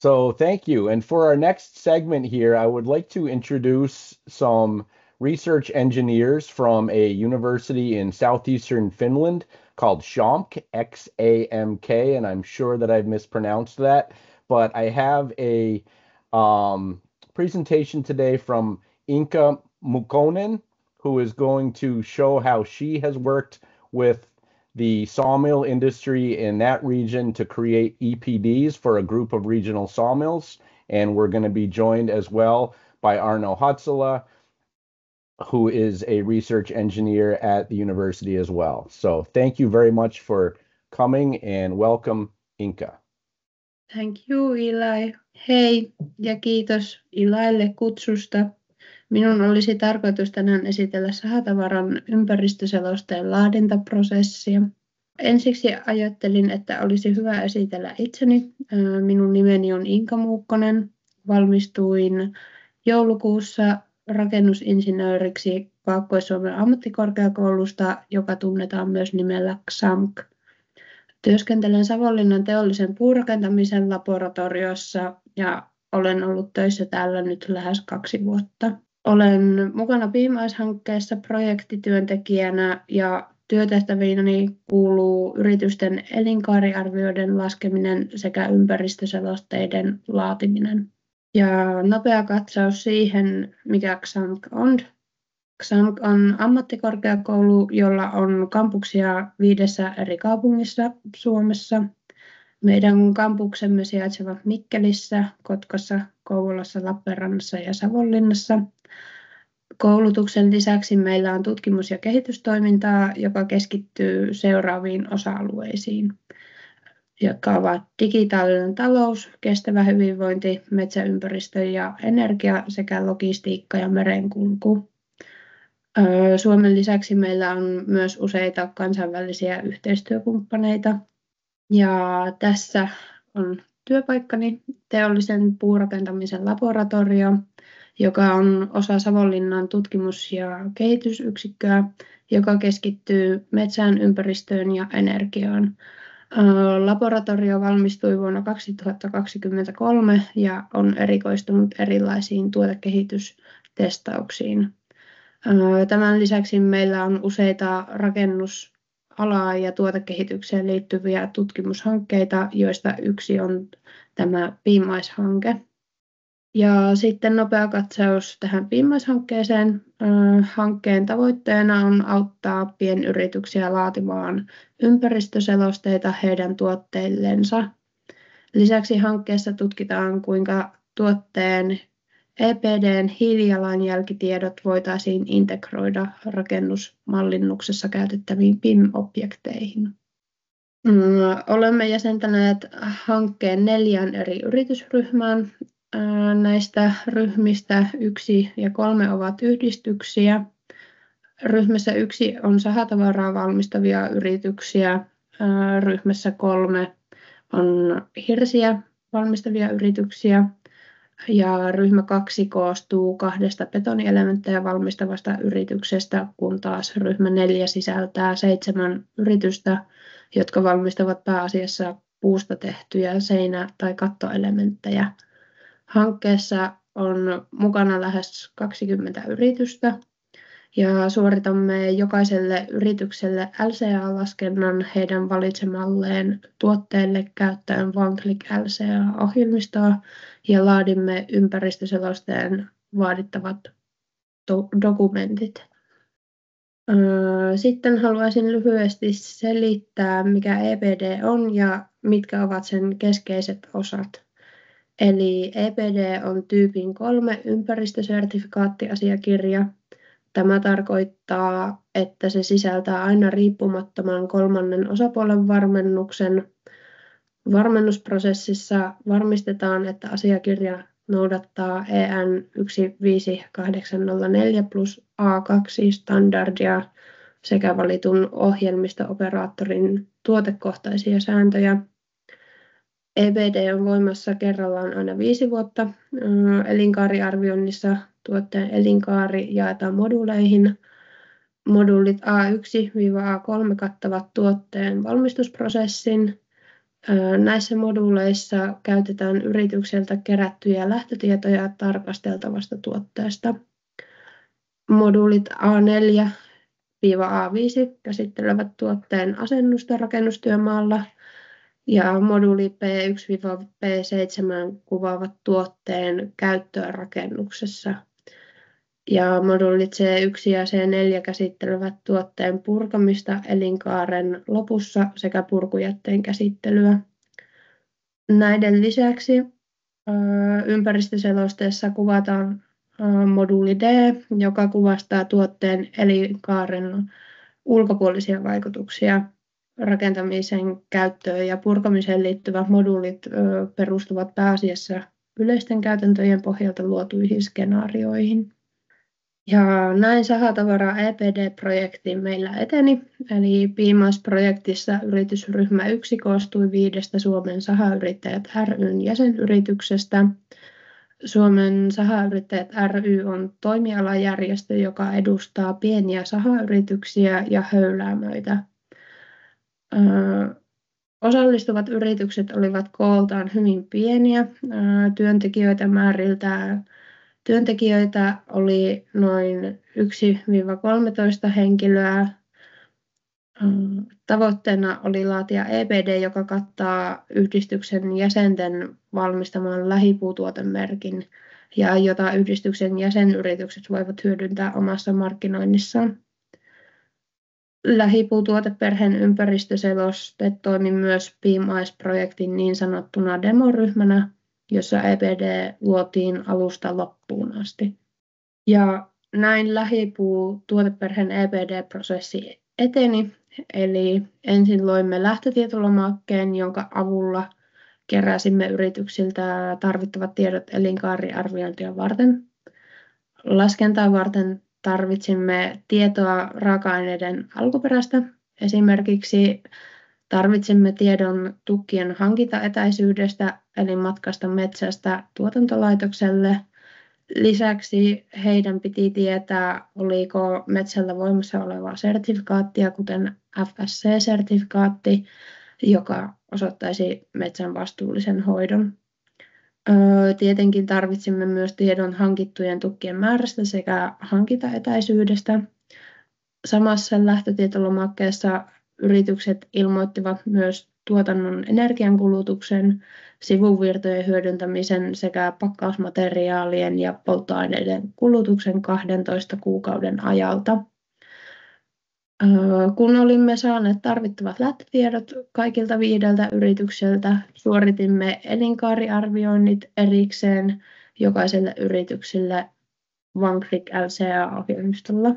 So thank you. And for our next segment here, I would like to introduce some research engineers from a university in southeastern Finland called XAMK, X-A-M-K, and I'm sure that I've mispronounced that. But I have a presentation today from Inka Mukonen, who is going to show how she has worked with the sawmill industry in that region to create EPDs for a group of regional sawmills. And we're going to be joined as well by Arno Hatsala, who is a research engineer at the university as well. So thank you very much for coming and welcome, Inka. Thank you, Eli. Hei ja kiitos Ilaille kutsusta. Minun olisi tarkoitus tänään esitellä sahatavaran ympäristöselosteen laadintaprosessia. Ensiksi ajattelin, että olisi hyvä esitellä itseni. Minun nimeni on Inka Muukkonen. Valmistuin joulukuussa rakennusinsinööriksi Kaakkois-Suomen ammattikorkeakoulusta, joka tunnetaan myös nimellä XAMK. Työskentelen Savonlinnan teollisen puurakentamisen laboratoriossa ja olen ollut töissä täällä nyt lähes 2 vuotta. Olen mukana Beamwise-hankkeessa projektityöntekijänä ja työtehtäviini kuuluu yritysten elinkaariarvioiden laskeminen sekä ympäristöselosteiden laatiminen. Ja nopea katsaus siihen, mikä XAMK on. XAMK on ammattikorkeakoulu, jolla on kampuksia 5 eri kaupungissa Suomessa. Meidän kampuksemme sijaitsevat Mikkelissä, Kotkassa, Kouvolassa, Lappeenrannassa ja Savonlinnassa. Koulutuksen lisäksi meillä on tutkimus- ja kehitystoimintaa, joka keskittyy seuraaviin osa-alueisiin, jotka ovat digitaalinen talous, kestävä hyvinvointi, metsäympäristö ja energia sekä logistiikka ja merenkulku. Suomen lisäksi meillä on myös useita kansainvälisiä yhteistyökumppaneita. Ja tässä on työpaikkani, teollisen puurakentamisen laboratorio, joka on osa Savonlinnan tutkimus- ja kehitysyksikköä, joka keskittyy metsään, ympäristöön ja energiaan. Laboratorio valmistui vuonna 2023 ja on erikoistunut erilaisiin tuotekehitystestauksiin. Tämän lisäksi meillä on useita rakennusalaan ja tuotekehitykseen liittyviä tutkimushankkeita, joista yksi on tämä Beamwise-hanke. Ja sitten nopea katsaus tähän Beamwise-hankkeeseen. Hankkeen tavoitteena on auttaa pienyrityksiä laatimaan ympäristöselosteita heidän tuotteillensa. Lisäksi hankkeessa tutkitaan, kuinka tuotteen EPD:n hiilijalanjälkitiedot voitaisiin integroida rakennusmallinnuksessa käytettäviin BIM-objekteihin. Olemme jäsentäneet hankkeen 4 eri yritysryhmään. Näistä ryhmistä 1 ja 3 ovat yhdistyksiä. Ryhmässä 1 on sahatavaraa valmistavia yrityksiä. Ryhmässä 3 on hirsiä valmistavia yrityksiä. Ja ryhmä 2 koostuu 2 betonielementtejä valmistavasta yrityksestä, kun taas ryhmä 4 sisältää 7 yritystä, jotka valmistavat pääasiassa puusta tehtyjä seinä- tai kattoelementtejä. Hankkeessa on mukana lähes 20 yritystä ja suoritamme jokaiselle yritykselle LCA-laskennan heidän valitsemalleen tuotteelle käyttäen OneClick LCA-ohjelmistoa ja laadimme ympäristöselosteen vaadittavat dokumentit. Sitten haluaisin lyhyesti selittää, mikä EPD on ja mitkä ovat sen keskeiset osat. Eli EPD on tyypin 3 ympäristösertifikaattiasiakirja. Tämä tarkoittaa, että se sisältää aina riippumattoman 3. osapuolen varmennuksen. Varmennusprosessissa varmistetaan, että asiakirja noudattaa EN 15804 plus A2 standardia sekä valitun ohjelmisto-operaattorin tuotekohtaisia sääntöjä. EPD on voimassa kerrallaan aina 5 vuotta. Elinkaariarvioinnissa tuotteen elinkaari jaetaan moduuleihin. Moduulit A1-A3 kattavat tuotteen valmistusprosessin. Näissä moduuleissa käytetään yritykseltä kerättyjä lähtötietoja tarkasteltavasta tuotteesta. Moduulit A4-A5 käsittelevät tuotteen asennusta rakennustyömaalla ja moduuli P1-P7 kuvaavat tuotteen käyttöä rakennuksessa. Ja moduulit C1 ja C4 käsittelevät tuotteen purkamista elinkaaren lopussa sekä purkujätteen käsittelyä. Näiden lisäksi ympäristöselosteessa kuvataan moduuli D, joka kuvastaa tuotteen elinkaaren ulkopuolisia vaikutuksia. Rakentamisen käyttöön ja purkamiseen liittyvät moduulit perustuvat pääasiassa yleisten käytäntöjen pohjalta luotuihin skenaarioihin. Ja näin sahatavara EPD-projekti meillä eteni, eli Piimaisprojektissa yritysryhmä 1 koostui 5 Suomen Sahayrittäjät ry:n jäsenyrityksestä. Suomen Sahayrittäjät ry on toimialajärjestö, joka edustaa pieniä sahayrityksiä ja höyläämöitä. Osallistuvat yritykset olivat kooltaan hyvin pieniä, työntekijöitä määrältään. Työntekijöitä oli noin 1-13 henkilöä. Tavoitteena oli laatia EPD, joka kattaa yhdistyksen jäsenten valmistaman lähipuutuotemerkin ja jota yhdistyksen jäsenyritykset voivat hyödyntää omassa markkinoinnissaan. Lähipuutuoteperheen ympäristöseloste toimi myös Piimaisprojektin niin sanottuna demoryhmänä, jossa EPD luotiin alusta loppuun asti. Ja näin lähipuutuoteperheen EPD-prosessi eteni, eli ensin loimme lähtötietolomakkeen, jonka avulla keräsimme yrityksiltä tarvittavat tiedot elinkaariarviointia varten. Laskentaa varten tarvitsimme tietoa raaka-aineiden alkuperästä. Esimerkiksi tarvitsimme tiedon tukkien hankintaetäisyydestä, eli matkasta metsästä tuotantolaitokselle. Lisäksi heidän piti tietää, oliko metsällä voimassa olevaa sertifikaattia, kuten FSC-sertifikaatti, joka osoittaisi metsän vastuullisen hoidon. Tietenkin tarvitsimme myös tiedon hankittujen tukkien määrästä sekä hankintaetäisyydestä. Samassa lähtötietolomakkeessa yritykset ilmoittivat myös tuotannon energiankulutuksen, sivuvirtojen hyödyntämisen sekä pakkausmateriaalien ja polttoaineiden kulutuksen 12 kuukauden ajalta. Kun olimme saaneet tarvittavat lähtötiedot kaikilta 5 yritykseltä, suoritimme elinkaariarvioinnit erikseen jokaiselle yritykselle OneClick LCA-ohjelmistolla.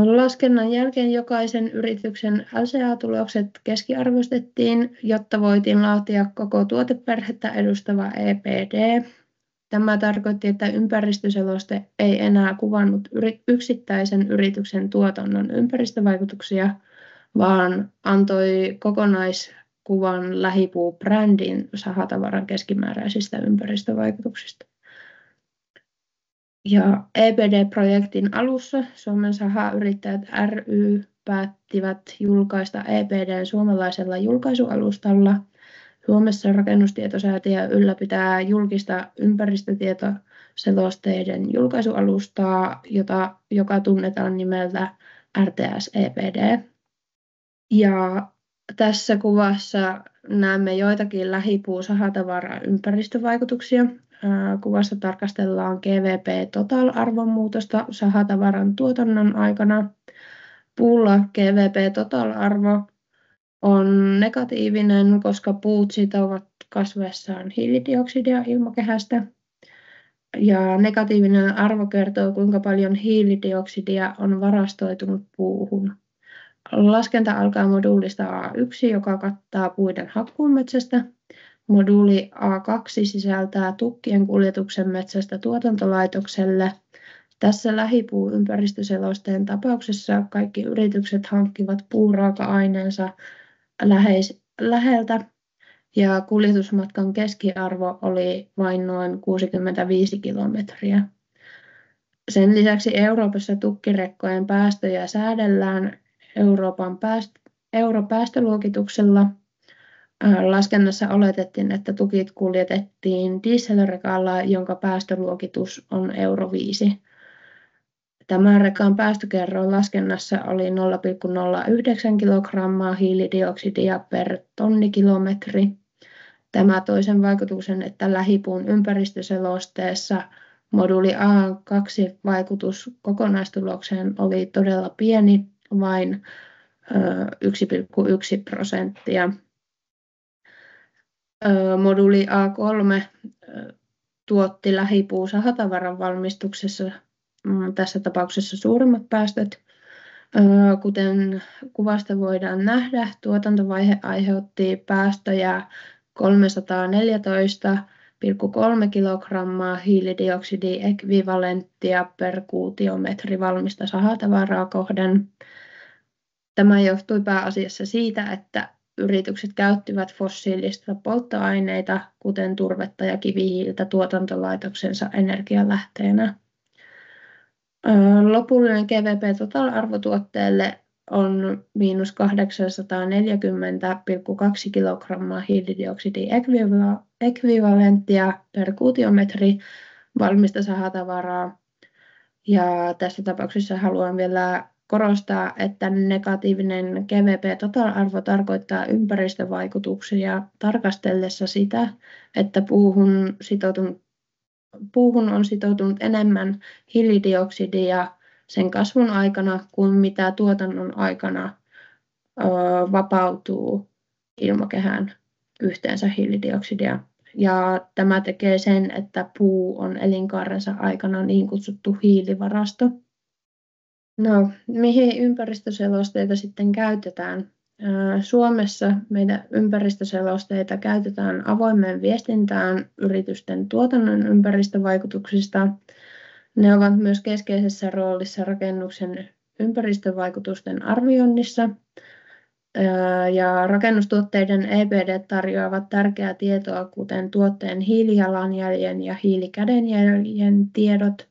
Laskennan jälkeen jokaisen yrityksen LCA-tulokset keskiarvostettiin, jotta voitiin laatia koko tuoteperhettä edustava EPD. Tämä tarkoitti, että ympäristöseloste ei enää kuvannut yksittäisen yrityksen tuotannon ympäristövaikutuksia, vaan antoi kokonaiskuvan lähipuubrändin sahatavaran keskimääräisistä ympäristövaikutuksista. Ja EPD-projektin alussa Suomen Sahayrittäjät ry päättivät julkaista EPD:n suomalaisella julkaisualustalla. Suomessa Rakennustietosäätiö ylläpitää julkista ympäristötietoselosteiden julkaisualustaa, joka tunnetaan nimellä RTS-EPD. Ja tässä kuvassa näemme joitakin lähipuusahatavaran ympäristövaikutuksia. Kuvassa tarkastellaan GWP Total-arvon muutosta sahatavaran tuotannon aikana. Puulla GWP Total-arvo on negatiivinen, koska puut sitovat kasvaessaan hiilidioksidia ilmakehästä. Ja negatiivinen arvo kertoo, kuinka paljon hiilidioksidia on varastoitunut puuhun. Laskenta alkaa moduulista A1, joka kattaa puiden hakkuun metsästä. Moduuli A2 sisältää tukkien kuljetuksen metsästä tuotantolaitokselle. Tässä lähipuuympäristöselosteen tapauksessa kaikki yritykset hankkivat puuraaka-aineensa läheltä ja kuljetusmatkan keskiarvo oli vain noin 65 kilometriä. Sen lisäksi Euroopassa tukkirekkojen päästöjä säädellään Euroopan europäästöluokituksella. Laskennassa oletettiin, että tukit kuljetettiin dieselrekalla, jonka päästöluokitus on Euro 5. Tämän rekan päästökerroin laskennassa oli 0,09 kilogrammaa hiilidioksidia per tonnikilometri. Tämä toi sen vaikutuksen, että lähipuun ympäristöselosteessa moduuli A2-vaikutus kokonaistulokseen oli todella pieni, vain 1,1%. Moduuli A3 tuotti lähipuu sahatavaran valmistuksessa tässä tapauksessa suurimmat päästöt. Kuten kuvasta voidaan nähdä, tuotantovaihe aiheutti päästöjä 314,3 kilogrammaa hiilidioksidiekvivalenttia per kuutiometri valmista sahatavaraa kohden. Tämä johtui pääasiassa siitä, että yritykset käyttivät fossiilista polttoaineita, kuten turvetta ja kivihiiltä tuotantolaitoksensa energialähteenä. Lopullinen GWP Total-arvotuotteelle on -840,2 kilogrammaa hiilidioksidiekvivalenttia per kuutiometri valmista sahatavaraa. Ja tässä tapauksessa haluan vielä korostaa, että negatiivinen GWP Total-arvo tarkoittaa ympäristövaikutuksia tarkastellessa sitä, että puuhun on sitoutunut enemmän hiilidioksidia sen kasvun aikana kuin mitä tuotannon aikana vapautuu ilmakehään yhteensä hiilidioksidia. Ja tämä tekee sen, että puu on elinkaarensa aikana niin kutsuttu hiilivarasto. No, mihin ympäristöselosteita sitten käytetään? Suomessa meidän ympäristöselosteita käytetään avoimeen viestintään yritysten tuotannon ympäristövaikutuksista. Ne ovat myös keskeisessä roolissa rakennuksen ympäristövaikutusten arvioinnissa. Ja rakennustuotteiden EPD tarjoavat tärkeää tietoa, kuten tuotteen hiilijalanjäljen ja hiilikädenjäljen tiedot.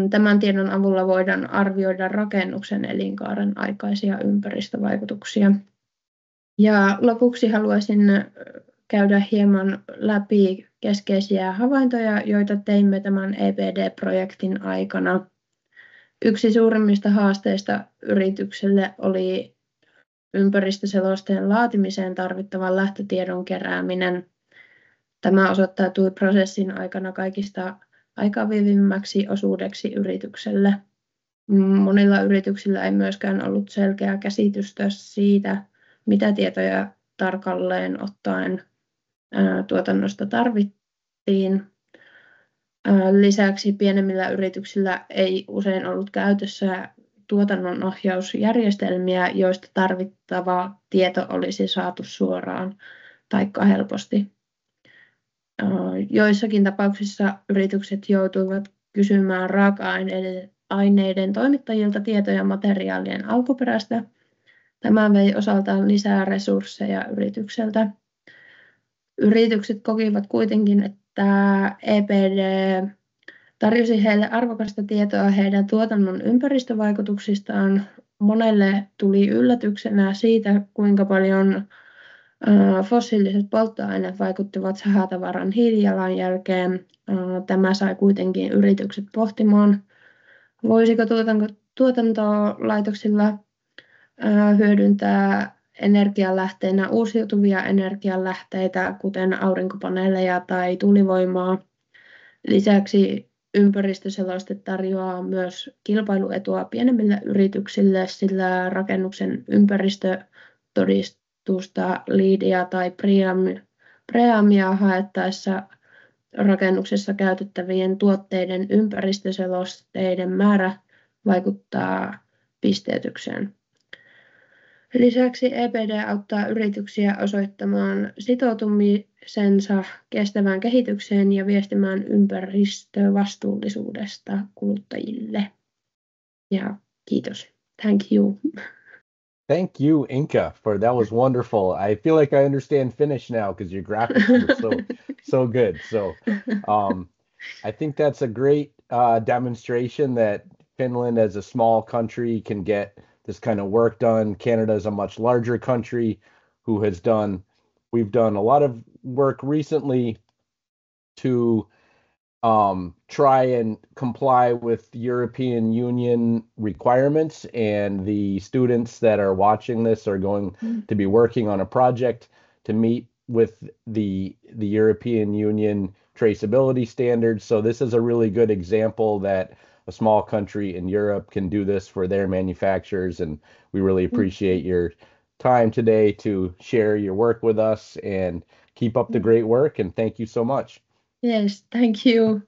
Tämän tiedon avulla voidaan arvioida rakennuksen elinkaaren aikaisia ympäristövaikutuksia. Ja lopuksi haluaisin käydä hieman läpi keskeisiä havaintoja, joita teimme tämän EPD-projektin aikana. Yksi suurimmista haasteista yritykselle oli ympäristöselosteen laatimiseen tarvittavan lähtötiedon kerääminen. Tämä osoittautui prosessin aikana kaikista aikavievimmäksi osuudeksi yritykselle. Monilla yrityksillä ei myöskään ollut selkeää käsitystä siitä, mitä tietoja tarkalleen ottaen tuotannosta tarvittiin. Lisäksi pienemmillä yrityksillä ei usein ollut käytössä tuotannonohjausjärjestelmiä, joista tarvittava tieto olisi saatu suoraan tai helposti. Joissakin tapauksissa yritykset joutuivat kysymään raaka-aineiden toimittajilta tietoja materiaalien alkuperästä. Tämä vei osaltaan lisää resursseja yritykseltä. Yritykset kokivat kuitenkin, että EPD tarjosi heille arvokasta tietoa heidän tuotannon ympäristövaikutuksistaan. Monelle tuli yllätyksenä siitä, kuinka paljon fossiiliset polttoaineet vaikuttivat sahatavaran hiilijalanjälkeen. Tämä sai kuitenkin yritykset pohtimaan, voisiko tuotantolaitoksilla hyödyntää energialähteenä uusiutuvia energialähteitä, kuten aurinkopaneeleja tai tuulivoimaa. Lisäksi ympäristöseloste tarjoaa myös kilpailuetua pienemmille yrityksille, sillä rakennuksen ympäristötodistusta, LEEDia tai PREAMia haettaessa rakennuksessa käytettävien tuotteiden ympäristöselosteiden määrä vaikuttaa pisteytykseen. Lisäksi EPD auttaa yrityksiä osoittamaan sitoutumisensa kestävään kehitykseen ja viestimään ympäristövastuullisuudesta kuluttajille. Ja kiitos. Thank you. Thank you, Inka, that was wonderful. I feel like I understand Finnish now because your graphics were so good. So I think that's a great demonstration that Finland, as a small country, can get this kind of work done. Canada is a much larger country who has done, we've done a lot of work recently to try and comply with European Union requirements, and the students that are watching this are going to be working on a project to meet with the European Union traceability standards. So this is a really good example that a small country in Europe can do this for their manufacturers, and we really appreciate your time today to share your work with us, and keep up the great work, and thank you so much. Yes, thank you.